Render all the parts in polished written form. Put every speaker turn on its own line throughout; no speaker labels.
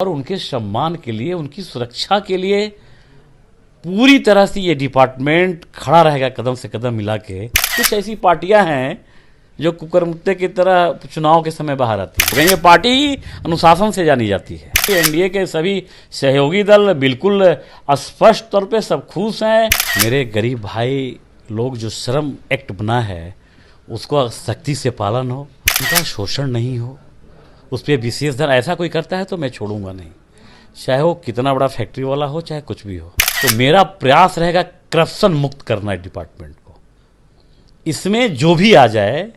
और उनके सम्मान के लिए, उनकी सुरक्षा के लिए पूरी तरह से ये डिपार्टमेंट खड़ा रहेगा कदम से कदम मिला के। कुछ ऐसी पार्टियां हैं जो कुकरमुत्ते की तरह चुनाव के समय बाहर आती है। ये पार्टी अनुशासन से जानी जाती है। एनडीए के सभी सहयोगी दल बिल्कुल स्पष्ट तौर पे सब खुश हैं। मेरे गरीब भाई लोग जो श्रम एक्ट बना है उसको सख्ती से पालन हो, उनका शोषण नहीं हो, उस पर विशेष ध्यान ऐसा कोई करता है तो मैं छोड़ूंगा नहीं, चाहे वो कितना बड़ा फैक्ट्री वाला हो, चाहे कुछ भी हो। तो मेरा प्रयास रहेगा करप्शन मुक्त करना है डिपार्टमेंट को। इसमें जो भी आ जाए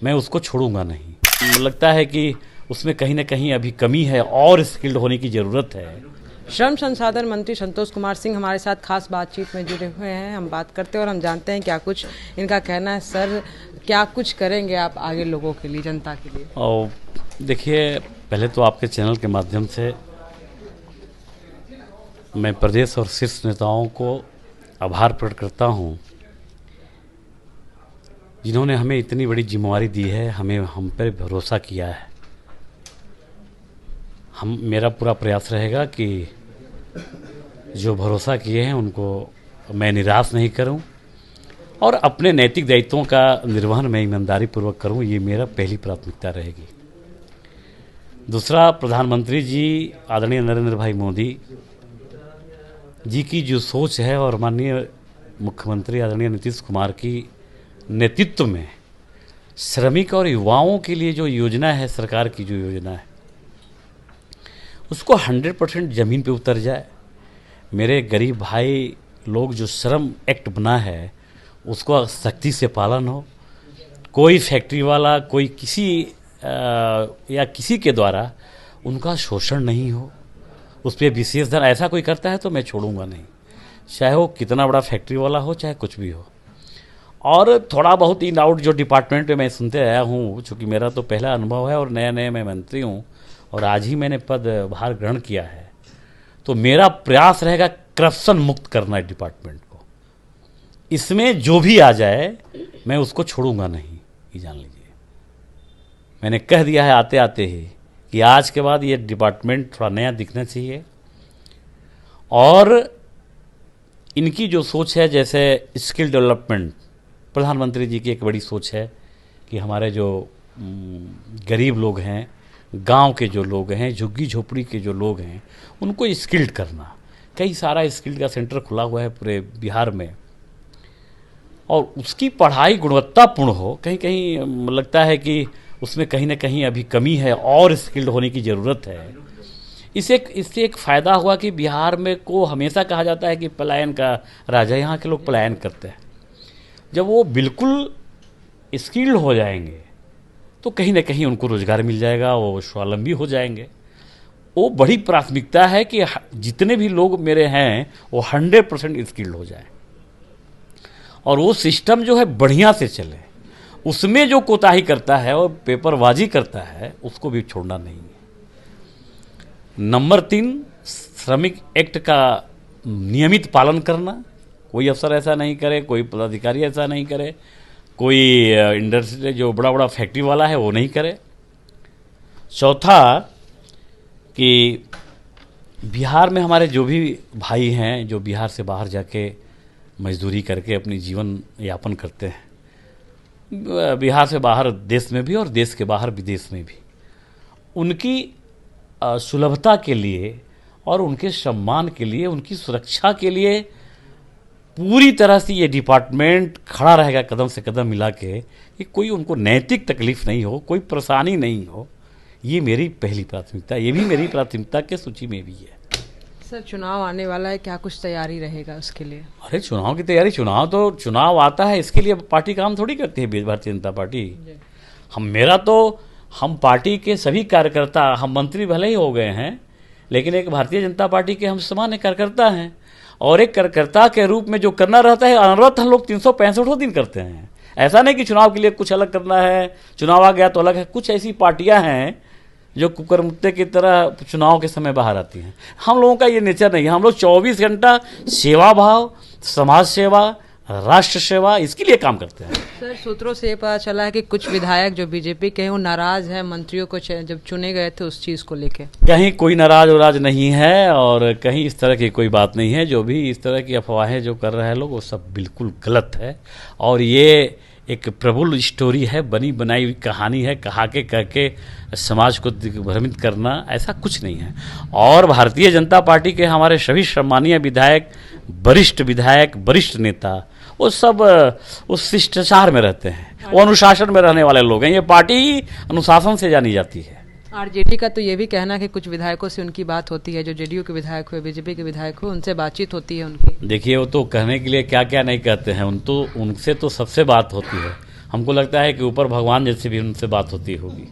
मैं उसको छोड़ूंगा नहीं। मुझे लगता है कि उसमें कहीं ना कहीं अभी कमी है और स्किल्ड होने की ज़रूरत है।
श्रम संसाधन मंत्री संतोष कुमार सिंह हमारे साथ खास बातचीत में जुड़े हुए हैं। हम बात करते हैं और हम जानते हैं क्या कुछ इनका कहना है। सर, क्या कुछ करेंगे आप आगे लोगों के लिए, जनता के लिए?
और देखिए, पहले तो आपके चैनल के माध्यम से मैं प्रदेश और शीर्ष नेताओं को आभार प्रकट करता हूं, जिन्होंने हमें इतनी बड़ी जिम्मेवारी दी है, हम पर भरोसा किया है। मेरा पूरा प्रयास रहेगा कि जो भरोसा किए हैं उनको मैं निराश नहीं करूं और अपने नैतिक दायित्वों का निर्वहन मैं ईमानदारी पूर्वक करूं। ये मेरा पहली प्राथमिकता रहेगी। दूसरा, प्रधानमंत्री जी आदरणीय नरेंद्र भाई मोदी जी की जो सोच है और माननीय मुख्यमंत्री आदरणीय नीतीश कुमार की नेतृत्व में श्रमिक और युवाओं के लिए जो योजना है, सरकार की जो योजना है, उसको 100% ज़मीन पे उतर जाए। मेरे गरीब भाई लोग जो श्रम एक्ट बना है उसको सख्ती से पालन हो। कोई फैक्ट्री वाला, कोई किसी के द्वारा उनका शोषण नहीं हो, उस पर विशेष ध्यान ऐसा कोई करता है तो मैं छोड़ूंगा नहीं, चाहे वो कितना बड़ा फैक्ट्री वाला हो, चाहे कुछ भी हो। और थोड़ा बहुत इन आउट जो डिपार्टमेंट में मैं सुनते आया हूँ, चूँकि मेरा तो पहला अनुभव है और नया नया मैं मंत्री हूँ और आज ही मैंने पदभार ग्रहण किया है, तो मेरा प्रयास रहेगा करप्शन मुक्त करना है डिपार्टमेंट को। इसमें जो भी आ जाए मैं उसको छोड़ूंगा नहीं, ये जान लीजिए। मैंने कह दिया है आते आते ही कि आज के बाद ये डिपार्टमेंट थोड़ा नया दिखना चाहिए। और इनकी जो सोच है, जैसे स्किल डेवलपमेंट, प्रधानमंत्री जी की एक बड़ी सोच है कि हमारे जो गरीब लोग हैं, गांव के जो लोग हैं, झुग्गी झोपड़ी के जो लोग हैं, उनको स्किल्ड करना। कई सारा स्किल्ड का सेंटर खुला हुआ है पूरे बिहार में और उसकी पढ़ाई गुणवत्तापूर्ण हो। कहीं कहीं लगता है कि उसमें कहीं ना कहीं अभी कमी है और स्किल्ड होने की ज़रूरत है। इससे एक फ़ायदा हुआ कि बिहार में को हमेशा कहा जाता है कि पलायन का राजा, यहाँ के लोग पलायन करते हैं। जब वो बिल्कुल स्किल्ड हो जाएंगे तो कहीं ना कहीं उनको रोज़गार मिल जाएगा, वो स्वावलंबी हो जाएंगे। वो बड़ी प्राथमिकता है कि जितने भी लोग मेरे हैं वो 100% स्किल्ड हो जाए और वो सिस्टम जो है बढ़िया से चले। उसमें जो कोताही करता है और पेपरबाजी करता है उसको भी छोड़ना नहीं है। नंबर 3, श्रमिक एक्ट का नियमित पालन करना। कोई अफसर ऐसा नहीं करे, कोई पदाधिकारी ऐसा नहीं करे, कोई इंडस्ट्री जो बड़ा बड़ा फैक्ट्री वाला है वो नहीं करे। चौथा, कि बिहार में हमारे जो भी भाई हैं जो बिहार से बाहर जाके मजदूरी करके अपनी जीवन यापन करते हैं, बिहार से बाहर देश में भी और देश के बाहर विदेश में भी, उनकी सुलभता के लिए और उनके सम्मान के लिए, उनकी सुरक्षा के लिए पूरी तरह से ये डिपार्टमेंट खड़ा रहेगा कदम से कदम मिला के, कि कोई उनको नैतिक तकलीफ नहीं हो, कोई परेशानी नहीं हो। ये मेरी पहली प्राथमिकता, ये भी मेरी प्राथमिकता के सूची में भी है।
सर, चुनाव आने वाला है, क्या कुछ तैयारी रहेगा उसके लिए?
अरे चुनाव की तैयारी, चुनाव आता है, इसके लिए पार्टी काम थोड़ी करती है भारतीय जनता पार्टी। हम पार्टी के सभी कार्यकर्ता, हम मंत्री भले ही हो गए हैं लेकिन एक भारतीय जनता पार्टी के हम सामान्य कार्यकर्ता हैं और एक कार्यकर्ता के रूप में जो करना रहता है अनवरत हम लोग 365 दिन करते हैं। ऐसा नहीं कि चुनाव के लिए कुछ अलग करना है, चुनाव आ गया तो अलग है। कुछ ऐसी पार्टियां हैं जो कुकरमुत्ते की तरह चुनाव के समय बाहर आती हैं। हम लोगों का ये नेचर नहीं है। हम लोग 24 घंटा सेवा भाव, समाज सेवा, राष्ट्र सेवा, इसके लिए काम करते हैं।
सर, सूत्रों से ये पता चला है कि कुछ विधायक जो बीजेपी के हैं वो नाराज है मंत्रियों को जब चुने गए थे उस चीज़ को लेके।
कहीं कोई नाराज वराज नहीं है और कहीं इस तरह की कोई बात नहीं है। जो भी इस तरह की अफवाहें जो कर रहे हैं लोग वो सब बिल्कुल गलत है और ये एक प्रबुल स्टोरी है, बनी बनाई हुई कहानी है, कहा के कह के समाज को भ्रमित करना, ऐसा कुछ नहीं है। और भारतीय जनता पार्टी के हमारे सभी सम्मानीय विधायक, वरिष्ठ नेता, वो सब उस शिष्टाचार में रहते हैं, वो अनुशासन में रहने वाले लोग हैं। ये पार्टी अनुशासन से जानी जाती है।
आरजेडी का तो ये भी कहना है कि कुछ विधायकों से उनकी बात होती है, जो जेडीयू के विधायक हुए, बीजेपी के विधायक हुए, उनसे बातचीत होती है उनकी।
देखिए, वो तो कहने के लिए क्या क्या नहीं कहते हैं, उनसे तो सबसे बात होती है। हमको लगता है कि ऊपर भगवान जैसे भी उनसे बात होती होगी,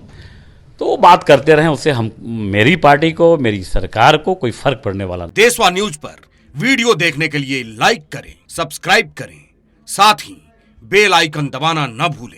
तो वो बात करते रहें, उससे हम, मेरी पार्टी को, मेरी सरकार को कोई फर्क पड़ने वाला नहीं।
देशवा न्यूज पर वीडियो देखने के लिए लाइक करें, सब्सक्राइब करें, साथ ही बेल आइकन दबाना न भूलें।